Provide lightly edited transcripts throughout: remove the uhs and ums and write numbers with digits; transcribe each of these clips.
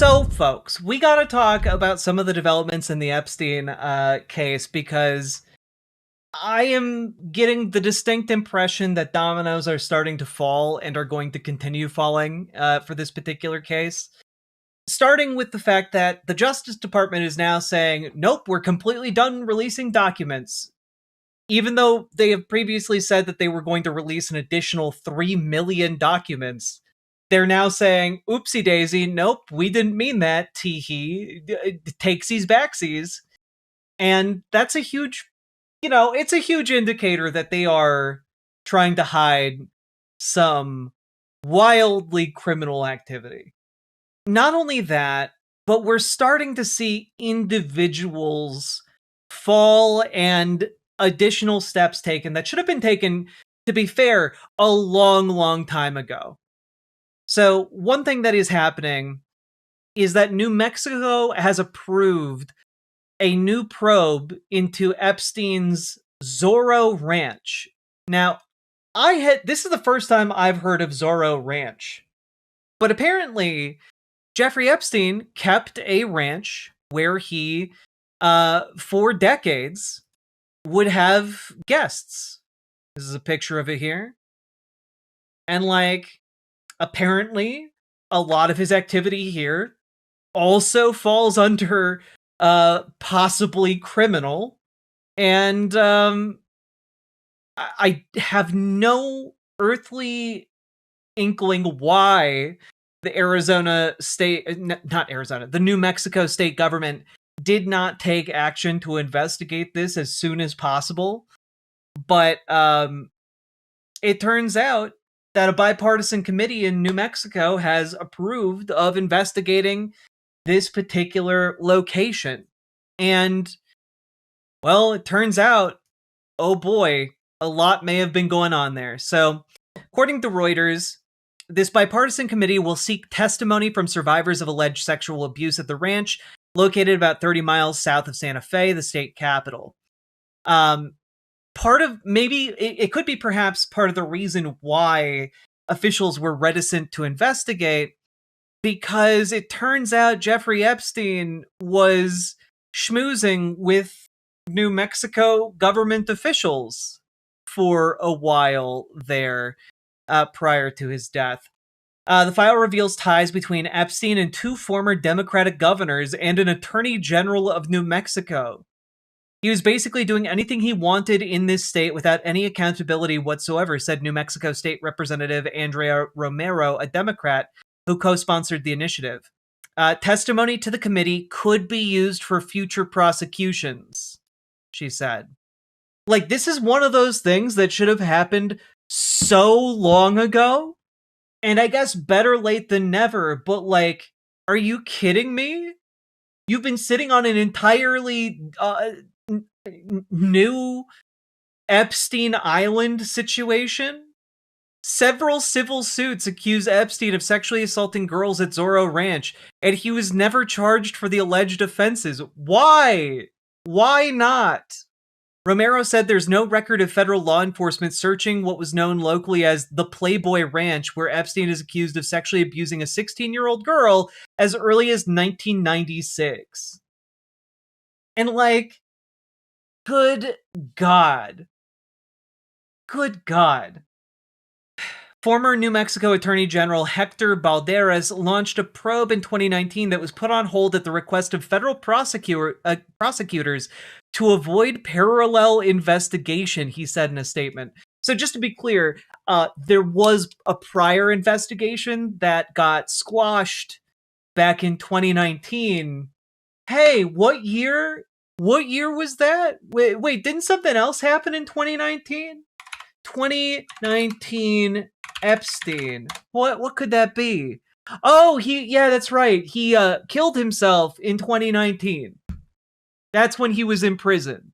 So, folks, we gotta talk about some of the developments in the Epstein case because I am getting the distinct impression that dominoes are starting to fall and are going to continue falling for this particular case. Starting with the fact that the Justice Department is now saying, nope, we're completely done releasing documents. Even though they have previously said that they were going to release an additional 3 million documents, they're now saying, oopsie daisy, nope, we didn't mean that, tee hee, takesies backsies. And that's a huge, it's a huge indicator that they are trying to hide some wildly criminal activity. Not only that, but we're starting to see individuals fall and additional steps taken that should have been taken, to be fair, a long, long time ago. So one thing that is happening is that New Mexico has approved a new probe into Epstein's Zorro Ranch. Now, this is the first time I've heard of Zorro Ranch. But apparently, Jeffrey Epstein kept a ranch where he, for decades, would have guests. This is a picture of it here. And, apparently, a lot of his activity here also falls under possibly criminal. And I have no earthly inkling why the the New Mexico state government did not take action to investigate this as soon as possible. But it turns out that a bipartisan committee in New Mexico has approved of investigating this particular location. And, well, it turns out, oh boy, a lot may have been going on there. So, according to Reuters, this bipartisan committee will seek testimony from survivors of alleged sexual abuse at the ranch, located about 30 miles south of Santa Fe, the state capital. It could be perhaps part of the reason why officials were reticent to investigate, because it turns out Jeffrey Epstein was schmoozing with New Mexico government officials for a while there prior to his death. The file reveals ties between Epstein and 2 former Democratic governors and an attorney general of New Mexico. He was basically doing anything he wanted in this state without any accountability whatsoever, said New Mexico State Representative Andrea Romero, a Democrat who co-sponsored the initiative. Testimony to the committee could be used for future prosecutions, she said. This is one of those things that should have happened so long ago, and I guess better late than never, but are you kidding me? You've been sitting on an entirely new Epstein Island situation? Several civil suits accuse Epstein of sexually assaulting girls at Zorro Ranch, and he was never charged for the alleged offenses. Why? Why not? Romero said there's no record of federal law enforcement searching what was known locally as the Playboy Ranch, where Epstein is accused of sexually abusing a 16-year-old girl as early as 1996. And good God. Good God. Former New Mexico Attorney General Hector Balderas launched a probe in 2019 that was put on hold at the request of federal prosecutors to avoid parallel investigation, he said in a statement. So just to be clear, there was a prior investigation that got squashed back in 2019. Hey, what year? What year was that? Wait, didn't something else happen in 2019? 2019 Epstein. What could that be? Oh, that's right. He killed himself in 2019. That's when he was in prison.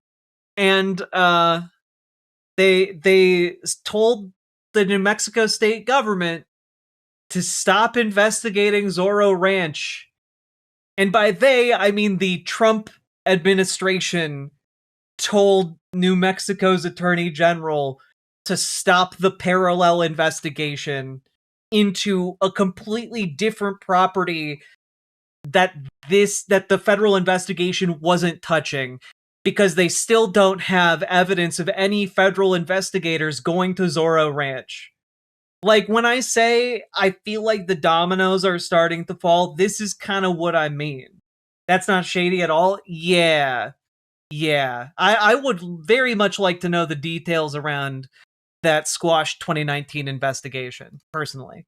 And they told the New Mexico state government to stop investigating Zorro Ranch. And by they, I mean the Trump administration told New Mexico's attorney general to stop the parallel investigation into a completely different property that the federal investigation wasn't touching, because they still don't have evidence of any federal investigators going to Zorro Ranch. Like, when I say I feel like the dominoes are starting to fall, this is kind of what I mean. That's not shady at all? Yeah. Yeah. I would very much like to know the details around that squashed 2019 investigation, personally.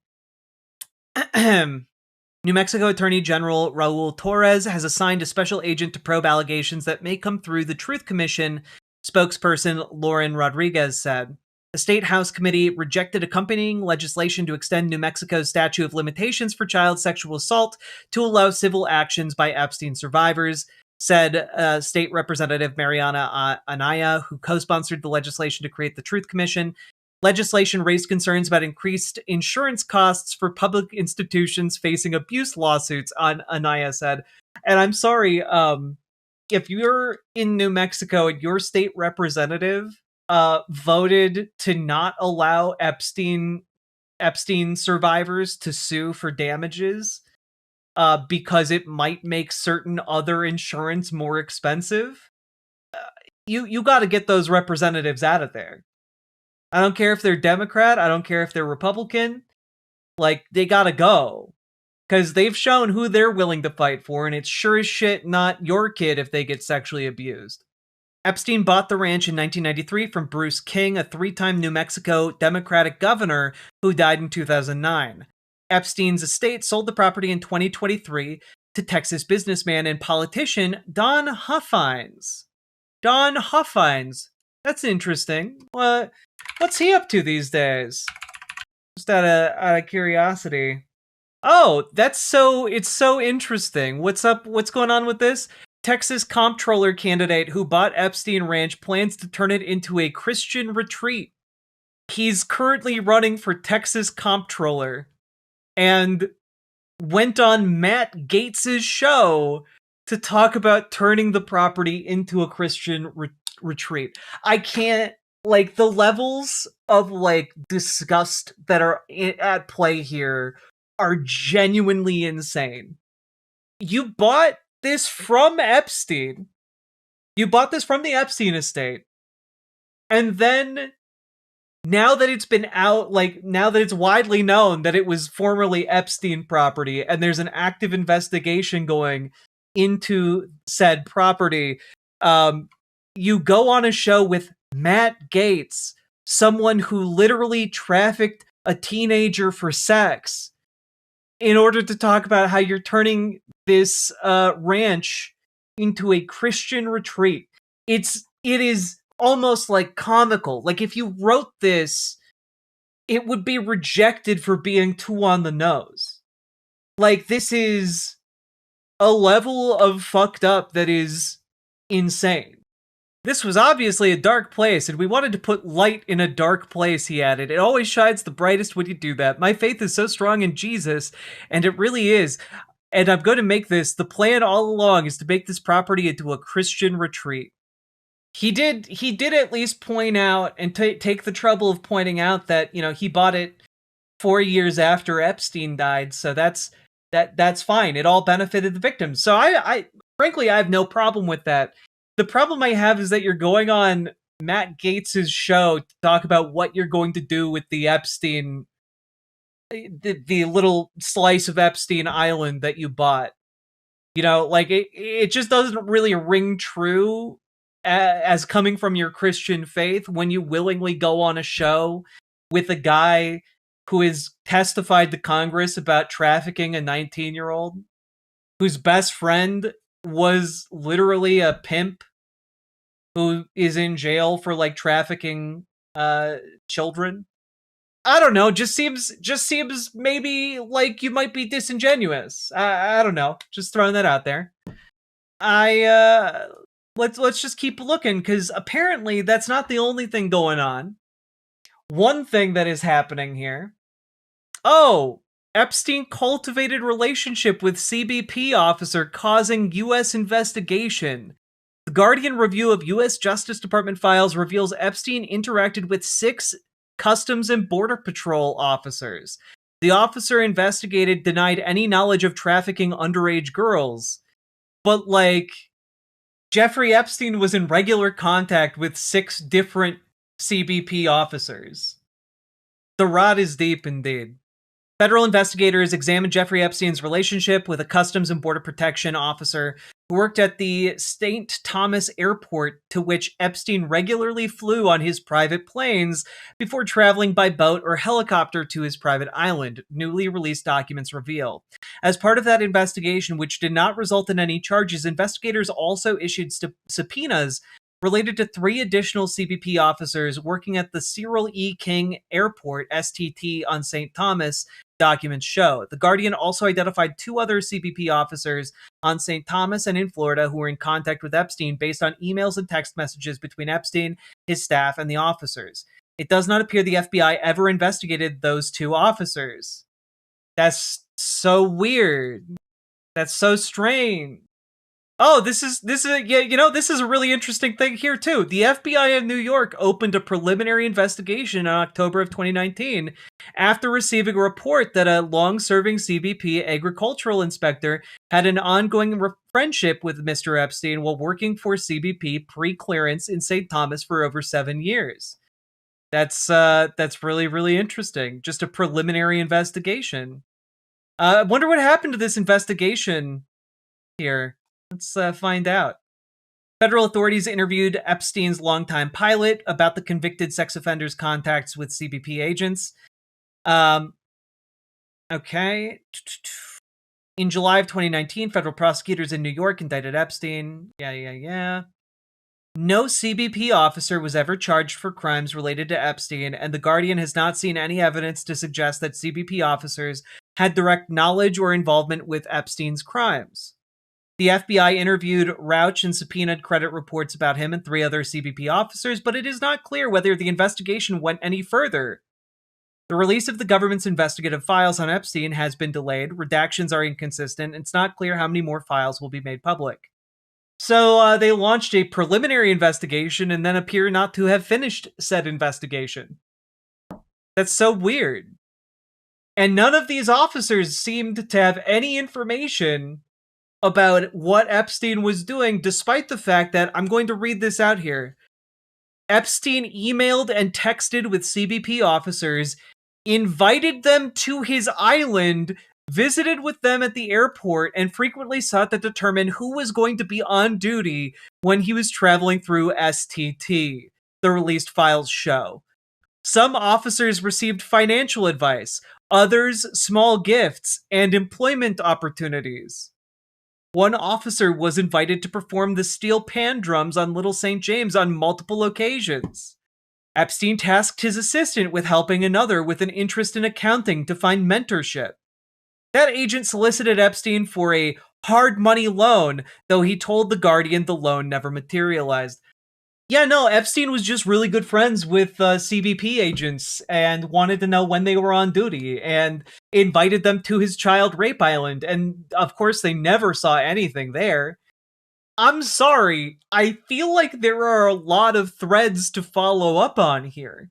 New Mexico Attorney General Raul Torres has assigned a special agent to probe allegations that may come through, the Truth Commission spokesperson Lauren Rodriguez said. The State House Committee rejected accompanying legislation to extend New Mexico's statute of limitations for child sexual assault to allow civil actions by Epstein survivors, said State Representative Mariana Anaya, who co-sponsored the legislation to create the Truth Commission. Legislation raised concerns about increased insurance costs for public institutions facing abuse lawsuits, Anaya said. And I'm sorry, if you're in New Mexico and your state representative voted to not allow Epstein survivors to sue for damages because it might make certain other insurance more expensive, you got to get those representatives out of there. I don't care if they're Democrat. I don't care if they're Republican. Like, they gotta go. Because they've shown who they're willing to fight for, and it's sure as shit not your kid if they get sexually abused. Epstein bought the ranch in 1993 from Bruce King, a three-time New Mexico Democratic governor who died in 2009. Epstein's estate sold the property in 2023 to Texas businessman and politician Don Huffines. Don Huffines. That's interesting. What's he up to these days? Just out of curiosity. Oh, it's so interesting. What's up? What's going on with this? Texas comptroller candidate who bought Epstein Ranch plans to turn it into a Christian retreat. He's currently running for Texas comptroller and went on Matt Gaetz's show to talk about turning the property into a Christian retreat. I can't, like, the levels of, like, disgust that are at play here are genuinely insane. You bought this from Epstein. You bought this from the Epstein estate. And then, now that it's been out, like, now that it's widely known that it was formerly Epstein property, and there's an active investigation going into said property, you go on a show with Matt Gaetz, someone who literally trafficked a teenager for sex, in order to talk about how you're turning this ranch into a Christian retreat. It is almost like comical. Like, if you wrote this, it would be rejected for being too on the nose. Like, this is a level of fucked up that is insane. This was obviously a dark place, and we wanted to put light in a dark place, he added. It always shines the brightest when you do that. My faith is so strong in Jesus, and it really is. And I'm going to make this, the plan all along is to make this property into a Christian retreat. He did at least point out and take the trouble of pointing out that, you know, he bought it 4 years after Epstein died, so that's fine. It all benefited the victims. So I frankly, I have no problem with that. The problem I have is that you're going on Matt Gaetz's show to talk about what you're going to do with the Epstein, the little slice of Epstein Island that you bought. You know, like, it just doesn't really ring true as coming from your Christian faith when you willingly go on a show with a guy who has testified to Congress about trafficking a 19-year-old, whose best friend was literally a pimp who is in jail for, like, trafficking children. I don't know, just seems maybe like you might be disingenuous. I don't know, just throwing that out there. Let's just keep looking, because apparently that's not the only thing going on. One thing that is happening here. Oh, Epstein cultivated relationship with CBP officer causing U.S. investigation. The Guardian review of U.S. Justice Department files reveals Epstein interacted with 6 Customs and Border Patrol officers. The officer investigated denied any knowledge of trafficking underage girls. But, like, Jeffrey Epstein was in regular contact with 6 different CBP officers. The rot is deep indeed. Federal investigators examined Jeffrey Epstein's relationship with a Customs and Border Protection officer who worked at the St. Thomas Airport, to which Epstein regularly flew on his private planes before traveling by boat or helicopter to his private island, newly released documents reveal. As part of that investigation, which did not result in any charges, investigators also issued subpoenas related to 3 additional CBP officers working at the Cyril E. King Airport, STT, on St. Thomas, documents show. The Guardian also identified 2 other CBP officers on St. Thomas and in Florida who were in contact with Epstein based on emails and text messages between Epstein, his staff, and the officers. It does not appear the FBI ever investigated those 2 officers. That's so weird. That's so strange. Oh, this is a really interesting thing here too. The FBI in New York opened a preliminary investigation in October of 2019 after receiving a report that a long-serving CBP agricultural inspector had an ongoing friendship with Mr. Epstein while working for CBP pre-clearance in St. Thomas for over 7 years. That's really, really interesting. Just a preliminary investigation. I wonder what happened to this investigation here. Let's find out. Federal authorities interviewed Epstein's longtime pilot about the convicted sex offender's contacts with CBP agents. Okay. In July of 2019, federal prosecutors in New York indicted Epstein. Yeah. No CBP officer was ever charged for crimes related to Epstein, and The Guardian has not seen any evidence to suggest that CBP officers had direct knowledge or involvement with Epstein's crimes. The FBI interviewed Rauch and subpoenaed credit reports about him and 3 other CBP officers, but it is not clear whether the investigation went any further. The release of the government's investigative files on Epstein has been delayed, redactions are inconsistent, and it's not clear how many more files will be made public. So they launched a preliminary investigation and then appear not to have finished said investigation. That's so weird. And none of these officers seemed to have any information about what Epstein was doing, despite the fact that, I'm going to read this out here, Epstein emailed and texted with CBP officers, invited them to his island, visited with them at the airport, and frequently sought to determine who was going to be on duty when he was traveling through STT, the released files show. Some officers received financial advice, others small gifts, and employment opportunities. One officer was invited to perform the steel pan drums on Little St. James on multiple occasions. Epstein tasked his assistant with helping another with an interest in accounting to find mentorship. That agent solicited Epstein for a hard money loan, though he told The Guardian the loan never materialized. Yeah, no, Epstein was just really good friends with CBP agents and wanted to know when they were on duty and invited them to his child rape island. And of course, they never saw anything there. I'm sorry. I feel like there are a lot of threads to follow up on here.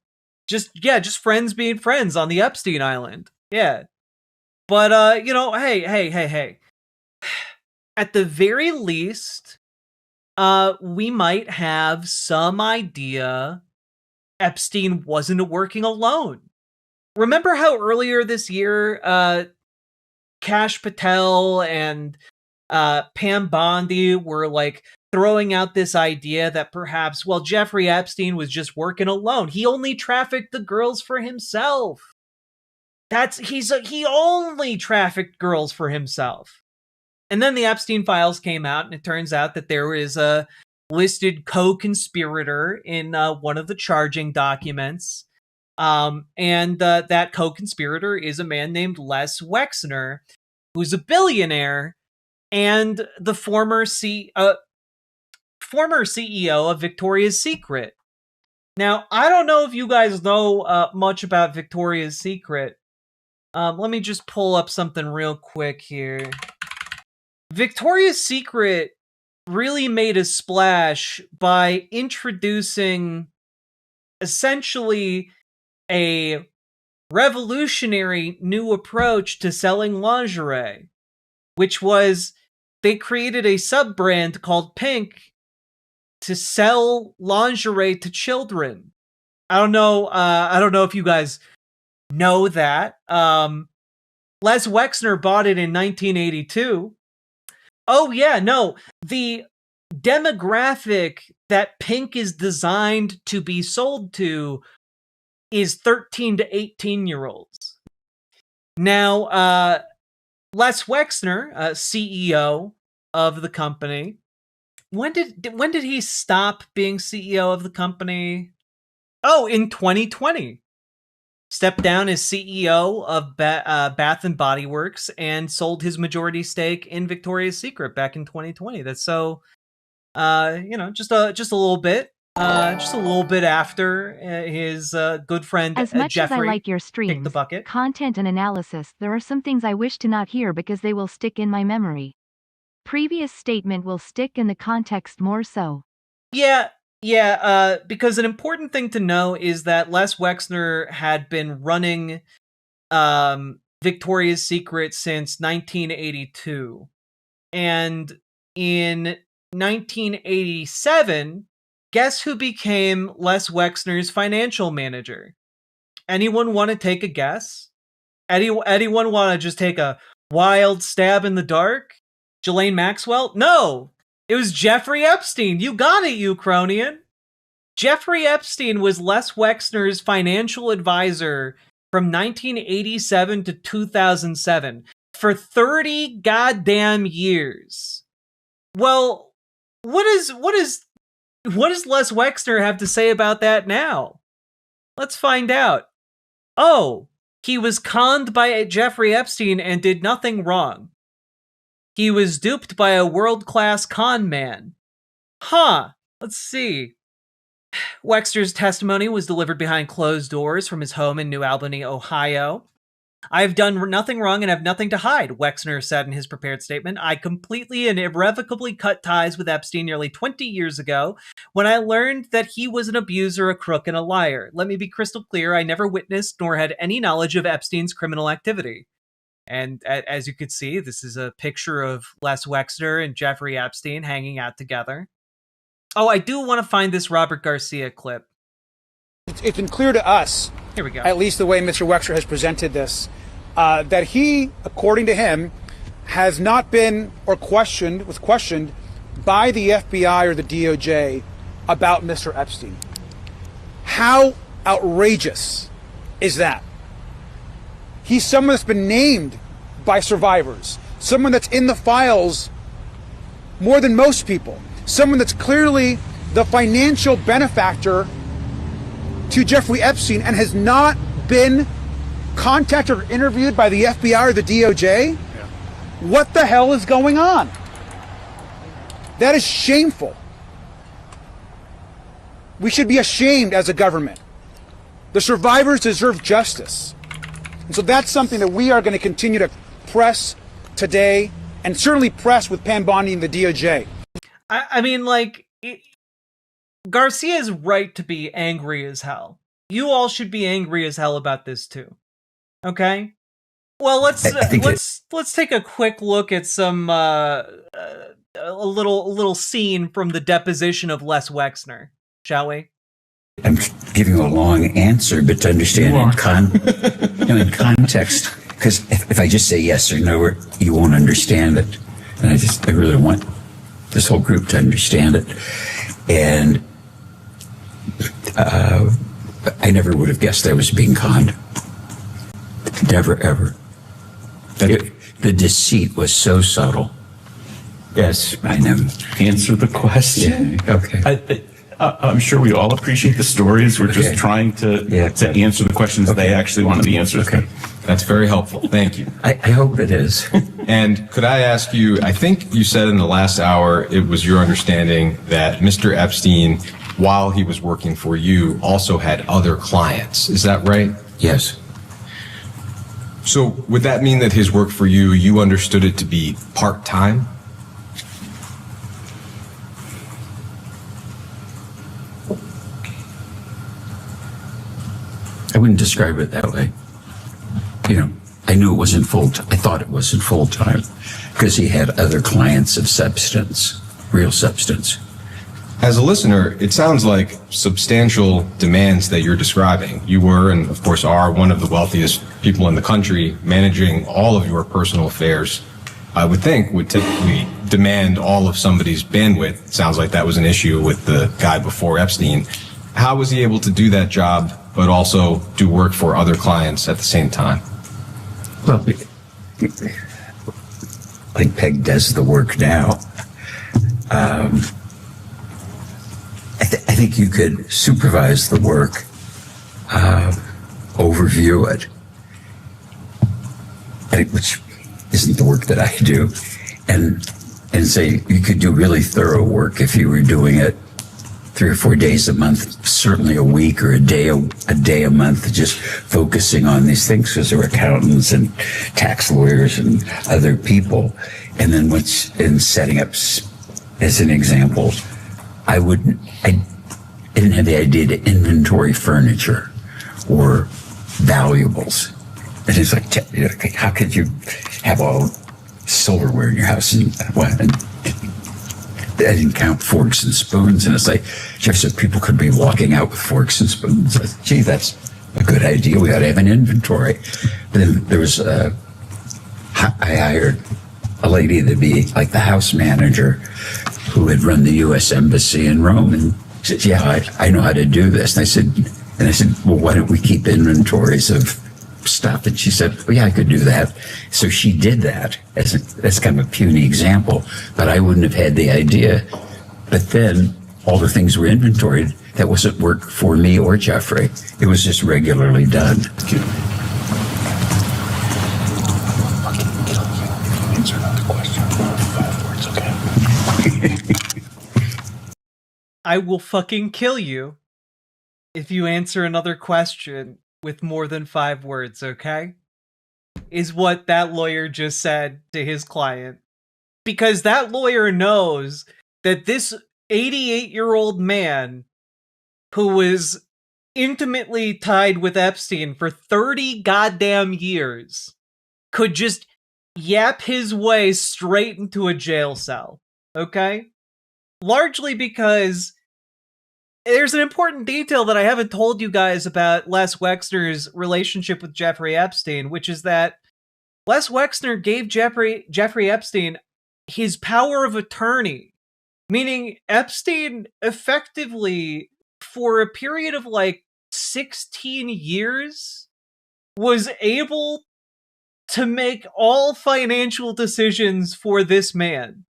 Just friends being friends on the Epstein island. Yeah. But, hey. At the very least, we might have some idea Epstein wasn't working alone. Remember how earlier this year, Kash Patel and Pam Bondi were like throwing out this idea that perhaps, well, Jeffrey Epstein was just working alone. He only trafficked the girls for himself. He only trafficked girls for himself. And then the Epstein files came out, and it turns out that there is a listed co-conspirator in one of the charging documents. And that co-conspirator is a man named Les Wexner, who's a billionaire and the former CEO of Victoria's Secret. Now, I don't know if you guys know much about Victoria's Secret. Let me just pull up something real quick here. Victoria's Secret really made a splash by introducing essentially a revolutionary new approach to selling lingerie, which was they created a sub-brand called Pink to sell lingerie to children. I don't know if you guys know that. Les Wexner bought it in 1982. Oh yeah, no. The demographic that Pink is designed to be sold to is 13 to 18-year-olds. Now, Les Wexner, CEO of the company, when did he stop being CEO of the company? Oh, in 2020. Stepped down as CEO of Bath and Body Works and sold his majority stake in Victoria's Secret back in 2020. That's so, just a little bit, after his good friend as much Jeffrey as I like your kicked streams, the bucket. content and analysis, there are some things I wish to not hear because they will stick in my memory. Previous statement will stick in the context more so. Yeah, because an important thing to know is that Les Wexner had been running Victoria's Secret since 1982. And in 1987, guess who became Les Wexner's financial manager? Anyone want to take a guess? Anyone want to just take a wild stab in the dark? Ghislaine Maxwell? No! It was Jeffrey Epstein. You got it, Ukrainian. Jeffrey Epstein was Les Wexner's financial advisor from 1987 to 2007 for 30 goddamn years. Well, what does Les Wexner have to say about that now? Let's find out. Oh, he was conned by Jeffrey Epstein and did nothing wrong. He was duped by a world-class con man. Huh, let's see. Wexner's testimony was delivered behind closed doors from his home in New Albany, Ohio. I have done nothing wrong and have nothing to hide, Wexner said in his prepared statement. I completely and irrevocably cut ties with Epstein nearly 20 years ago when I learned that he was an abuser, a crook, and a liar. Let me be crystal clear, I never witnessed nor had any knowledge of Epstein's criminal activity. And as you could see, this is a picture of Les Wexner and Jeffrey Epstein hanging out together. Oh, I do want to find this Robert Garcia clip. It's been clear to us, here we go, at least the way Mr. Wexner has presented this, that he, according to him, has not been was questioned by the FBI or the DOJ about Mr. Epstein. How outrageous is that? He's someone that's been named by survivors, someone that's in the files more than most people, someone that's clearly the financial benefactor to Jeffrey Epstein and has not been contacted or interviewed by the FBI or the DOJ? Yeah. What the hell is going on? That is shameful. We should be ashamed as a government. The survivors deserve justice. And so that's something that we are going to continue to press today, and certainly press with Pam Bondi and the DOJ. I mean, like, Garcia is right to be angry as hell. You all should be angry as hell about this too. Okay? Well, let's take a quick look at some a little scene from the deposition of Les Wexner, shall we? I'm giving you a long answer, but to understand in context, because if I just say yes or no, you won't understand it. And I really want this whole group to understand it. And I never would have guessed I was being conned. Never, ever. The deceit was so subtle. Yes, I know. Answer the question. Yeah, okay. I'm sure we all appreciate the stories. We're just trying to answer the questions they actually want to be answered. Okay. That's very helpful. Thank you. I hope it is. And could I ask you, I think you said in the last hour, it was your understanding that Mr. Epstein, while he was working for you, also had other clients. Is that right? Yes. So would that mean that his work for you, you understood it to be part-time? I wouldn't describe it that way. I knew it wasn't I thought it wasn't full time because he had other clients of substance, real substance. As a listener, it sounds like substantial demands that you're describing. You were, and of course are, one of the wealthiest people in the country, managing all of your personal affairs. I would think would typically demand all of somebody's bandwidth. It sounds like that was an issue with the guy before Epstein. How was he able to do that job, but also do work for other clients at the same time? Well, like Peg does the work now. I think you could supervise the work, overview it, which isn't the work that I do, and say you could do really thorough work if you were doing it 3 or 4 days a month, certainly a week or a day a month, just focusing on these things because there were accountants and tax lawyers and other people. And then in setting up, as an example, I didn't have the idea to inventory furniture or valuables. And it's like, how could you have all silverware in your house and what? And I didn't count forks and spoons. And it's like, Jeff said, people could be walking out with forks and spoons. I said, gee, that's a good idea. We ought to have an inventory. But then there was, I hired a lady to be like the house manager who had run the U.S. Embassy in Rome. And she said, yeah, I know how to do this. And I said, well, why don't we keep inventories of stuff? And she said, well, yeah, I could do that. So she did that. That's kind of a puny example, but I wouldn't have had the idea. But then all the things were inventoried. That wasn't work for me or Jeffrey. It was just regularly done. Answer another question. 5 words, okay? I will fucking kill you if you answer another question with more than 5 words, okay? Is what that lawyer just said to his client. Because that lawyer knows that this 88-year-old man who was intimately tied with Epstein for 30 goddamn years could just yap his way straight into a jail cell, okay? Largely because there's an important detail that I haven't told you guys about Les Wexner's relationship with Jeffrey Epstein, which is that Les Wexner gave Jeffrey Epstein his power of attorney, meaning Epstein effectively, for a period of like 16 years, was able to make all financial decisions for this man.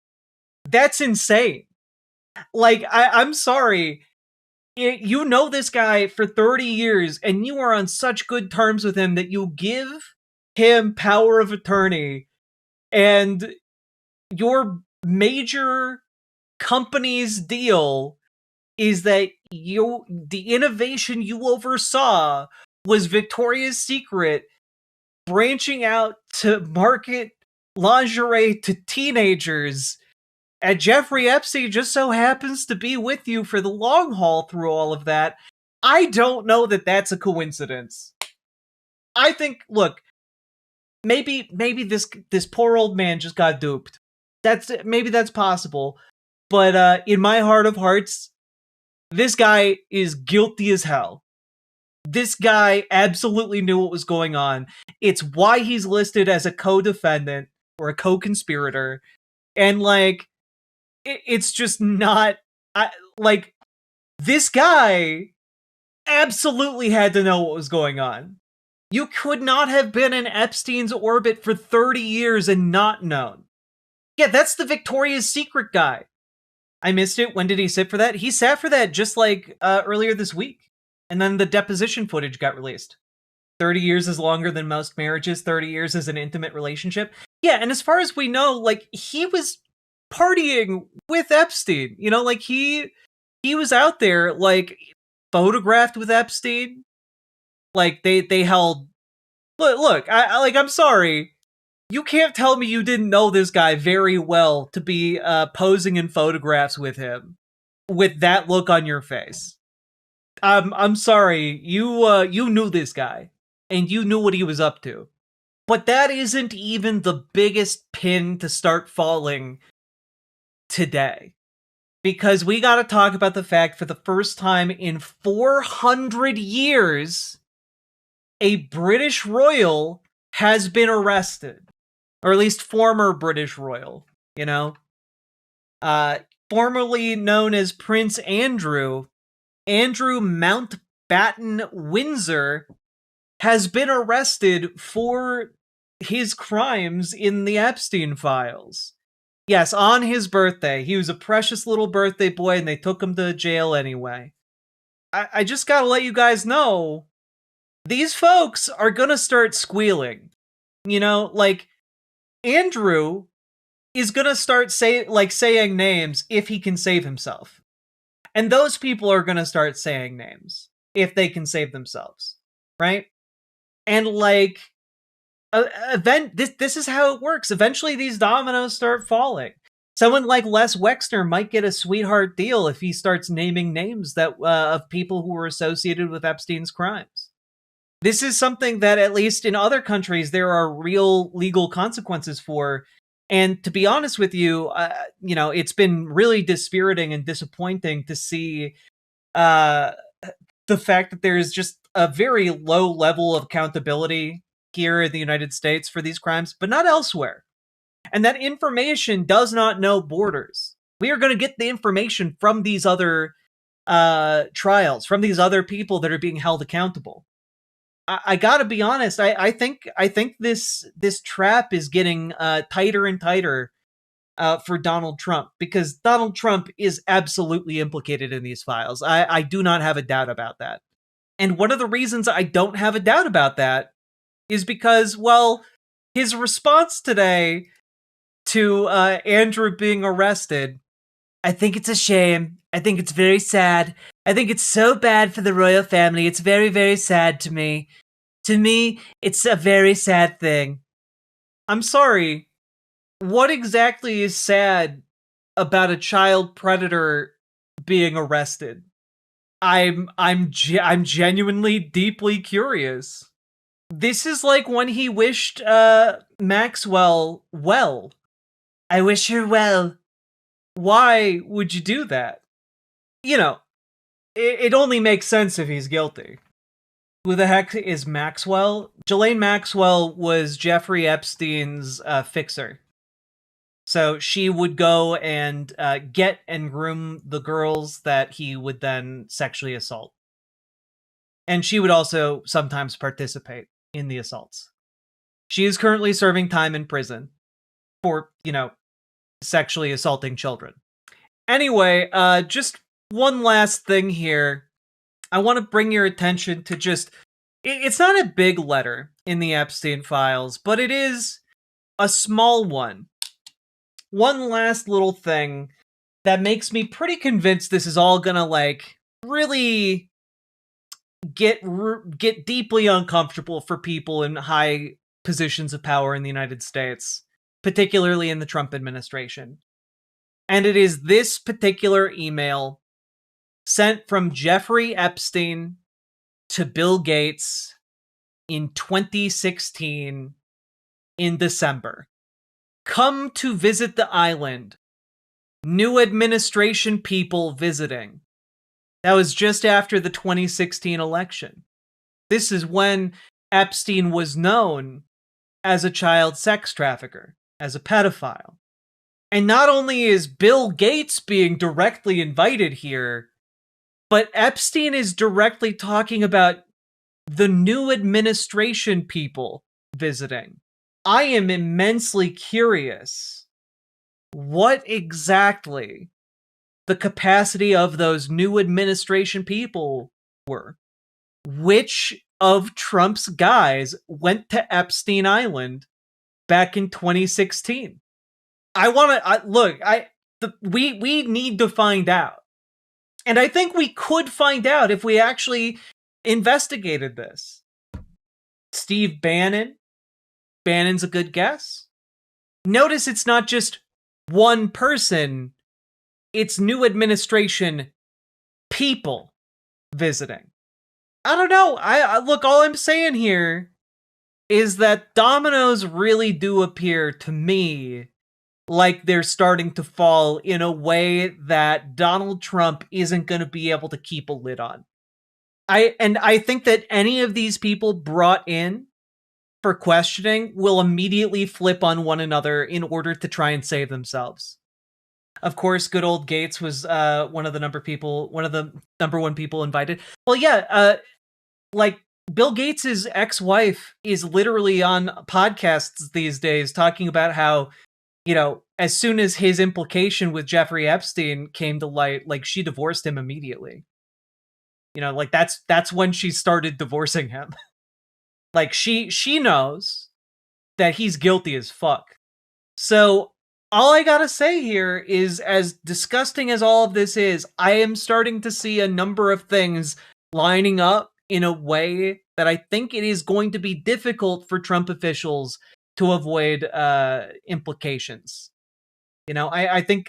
That's insane. Like, I'm sorry. You know this guy for 30 years, and you are on such good terms with him that you give him power of attorney, and your major company's deal is that the innovation you oversaw was Victoria's Secret branching out to market lingerie to teenagers. And Jeffrey Epstein just so happens to be with you for the long haul through all of that. I don't know that that's a coincidence. I think, look, maybe this poor old man just got duped. Maybe that's possible. But in my heart of hearts, this guy is guilty as hell. This guy absolutely knew what was going on. It's why he's listed as a co-defendant or a co-conspirator. And like, it's just not, like, this guy absolutely had to know what was going on. You could not have been in Epstein's orbit for 30 years and not known. Yeah, that's the Victoria's Secret guy. I missed it. When did he sit for that? He sat for that just like earlier this week. And then the deposition footage got released. 30 years is longer than most marriages. 30 years is an intimate relationship. Yeah, and as far as we know, like, he was partying with Epstein, you know, like he was out there, like, photographed with Epstein. Like they held, look, I'm sorry, you can't tell me you didn't know this guy very well to be posing in photographs with him with that look on your face. I'm sorry, you knew this guy and you knew what he was up to. But that isn't even the biggest pin to start falling today. Because we gotta talk about the fact, for the first time in 400 years, a British royal has been arrested. Or at least former British royal, you know? Formerly known as Prince Andrew Mountbatten Windsor has been arrested for his crimes in the Epstein files. Yes, on his birthday. He was a precious little birthday boy, and they took him to jail anyway. I just gotta let you guys know, these folks are gonna start squealing. You know, like, Andrew is gonna start saying names if he can save himself. And those people are gonna start saying names if they can save themselves. Right? And like, this is how it works. Eventually these dominoes start falling. Someone like Les Wexner might get a sweetheart deal if he starts naming names that of people who were associated with Epstein's crimes. This is something that, at least in other countries, there are real legal consequences for. And to be honest with you, you know, it's been really dispiriting and disappointing to see the fact that there is just a very low level of accountability here in the United States for these crimes, but not elsewhere. And that information does not know borders. We are going to get the information from these other trials, from these other people that are being held accountable. I gotta be honest. I think this trap is getting tighter and tighter for Donald Trump, because Donald Trump is absolutely implicated in these files. I do not have a doubt about that. And one of the reasons I don't have a doubt about that is because, well, his response today to Andrew being arrested, I think it's a shame. I think it's very sad. I think it's so bad for the royal family. It's very, very sad to me. To me, it's a very sad thing. I'm sorry. What exactly is sad about a child predator being arrested? I'm genuinely deeply curious. This is like when he wished Maxwell well. I wish her well. Why would you do that? You know, it only makes sense if he's guilty. Who the heck is Maxwell? Ghislaine Maxwell was Jeffrey Epstein's fixer. So she would go and get and groom the girls that he would then sexually assault. And she would also sometimes participate in the assaults. She is currently serving time in prison for, you know, sexually assaulting children. Anyway, just one last thing here. I want to bring your attention to just... It's not a big letter in the Epstein files, but it is a small one. One last little thing that makes me pretty convinced this is all gonna, like, really get deeply uncomfortable for people in high positions of power in the United States, particularly in the Trump administration. And it is this particular email sent from Jeffrey Epstein to Bill Gates in 2016 in December. Come to visit the island. New administration people visiting. That was just after the 2016 election. This is when Epstein was known as a child sex trafficker, as a pedophile. And not only is Bill Gates being directly invited here, but Epstein is directly talking about the new administration people visiting. I am immensely curious what exactly the capacity of those new administration people were. Which of Trump's guys went to Epstein Island back in 2016? We need to find out. And I think we could find out if we actually investigated this. Steve Bannon. Bannon's a good guess. Notice it's not just one person. It's new administration people visiting. I don't know. Look, all I'm saying here is that dominoes really do appear to me like they're starting to fall in a way that Donald Trump isn't going to be able to keep a lid on. I think that any of these people brought in for questioning will immediately flip on one another in order to try and save themselves. Of course, good old Gates was one of the number one people invited. Well, yeah, like Bill Gates's ex-wife is literally on podcasts these days talking about how, you know, as soon as his implication with Jeffrey Epstein came to light, like she divorced him immediately. You know, like that's when she started divorcing him. Like she knows that he's guilty as fuck. So all I gotta say here is, as disgusting as all of this is, I am starting to see a number of things lining up in a way that I think it is going to be difficult for Trump officials to avoid implications. You know, I think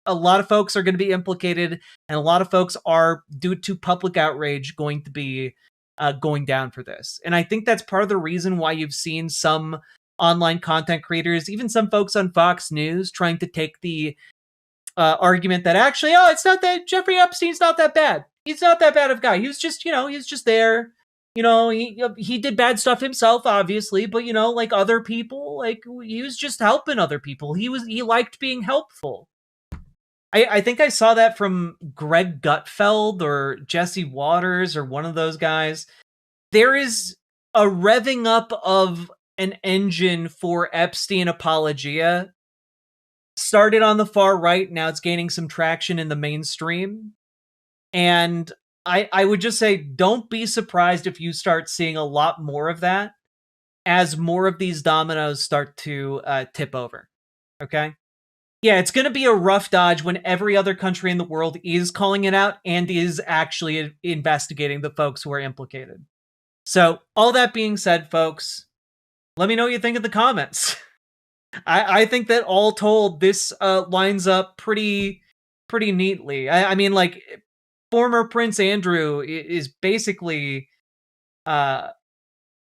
a lot of folks are going to be implicated, and a lot of folks are, due to public outrage, going to be going down for this. And I think that's part of the reason why you've seen some online content creators, even some folks on Fox News, trying to take the argument that actually, oh, it's not that Jeffrey Epstein's not that bad. He's not that bad of a guy. He was just, you know, he's just there. You know, he did bad stuff himself, obviously, but, you know, like other people, like he was just helping other people. He liked being helpful. I think I saw that from Greg Gutfeld or Jesse Waters or one of those guys. There is a revving up of an engine for Epstein apologia. Started on the far right, now it's gaining some traction in the mainstream. And I would just say, don't be surprised if you start seeing a lot more of that as more of these dominoes start to tip over. Okay? Yeah, it's going to be a rough dodge when every other country in the world is calling it out and is actually investigating the folks who are implicated. So, all that being said, folks, let me know what you think in the comments. I think that all told, this lines up pretty neatly. I mean, like, former Prince Andrew is basically dead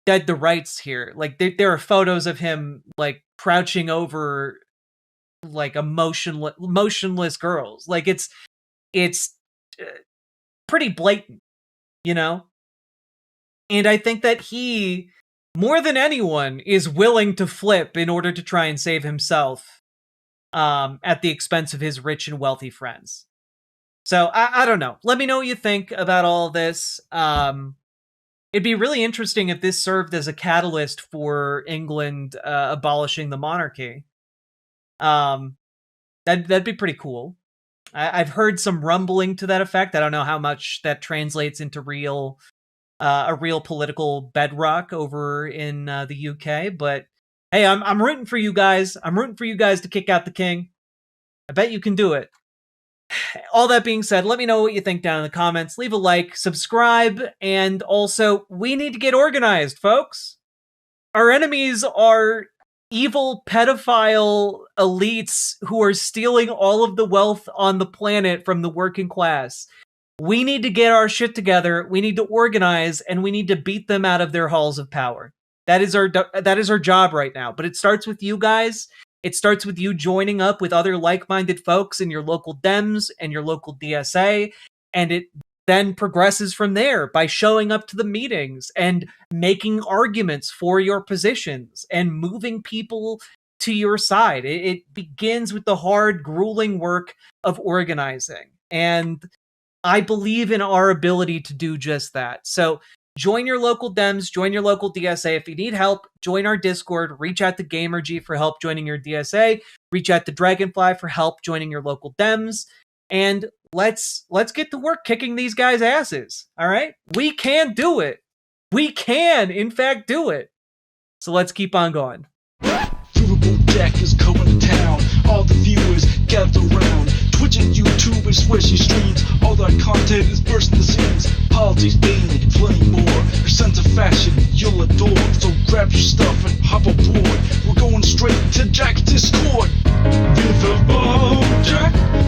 to rights here. Like, there are photos of him, like, crouching over like a motionless girls. Like it's pretty blatant, you know? And I think that he, more than anyone, is willing to flip in order to try and save himself at the expense of his rich and wealthy friends. So I don't know. Let me know what you think about all this. It'd be really interesting if this served as a catalyst for England abolishing the monarchy. That'd be pretty cool. I've heard some rumbling to that effect. I don't know how much that translates into a real political bedrock over in the UK, but hey, I'm rooting for you guys. I'm rooting for you guys to kick out the king. I bet you can do it. All that being said, let me know what you think down in the comments. Leave a like, subscribe, and also, we need to get organized, folks. Our enemies are evil pedophile elites who are stealing all of the wealth on the planet from the working class. We need to get our shit together. We need to organize, and we need to beat them out of their halls of power. That is our job right now. But it starts with you guys. It starts with you joining up with other like-minded folks in your local Dems and your local DSA, and it then progresses from there by showing up to the meetings and making arguments for your positions and moving people to your side. It begins with the hard, grueling work of organizing. And I believe in our ability to do just that. So join your local Dems, join your local DSA. If you need help, join our Discord, reach out to GamerG for help joining your DSA, reach out to Dragonfly for help joining your local Dems, and let's get to work kicking these guys' asses, all right? We can do it. We can, in fact, do it. So let's keep on going. Riverboat Jack is going to town. All the viewers gather round. Twitch and YouTube is where she streams. All that content is bursting the scenes. Politics, dating, plenty more. Her sense of fashion you'll adore. So grab your stuff and hop aboard. We're going straight to Jack's Discord. Riverboat Jack.